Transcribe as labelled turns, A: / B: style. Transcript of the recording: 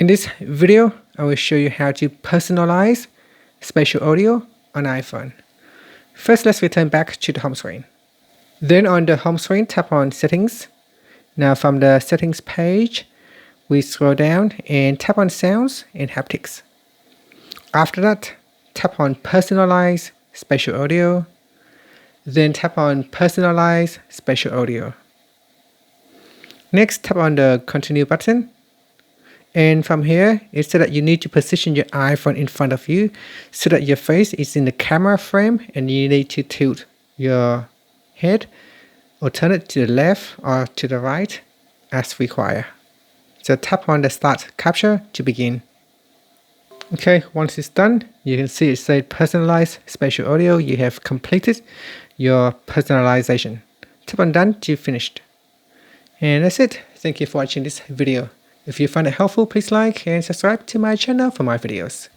A: In this video, I will show you how to personalize spatial audio on iPhone. First, let's return back to the home screen. Then on the home screen, tap on Settings. Now from the Settings page, we scroll down and tap on Sounds and Haptics. After that, tap on Personalize Spatial Audio. Then tap on Personalize Spatial Audio. Next, tap on the Continue button. And from here, it's so that you need to position your iPhone in front of you so that your face is in the camera frame, and you need to tilt your head or turn it to the left or to the right as required. So tap on the Start Capture to begin. Okay, once it's done, you can see it says Personalized Spatial Audio. You have completed your personalization. Tap on Done to finish. And that's it. Thank you for watching this video. If you find it helpful, please like and subscribe to my channel for more videos.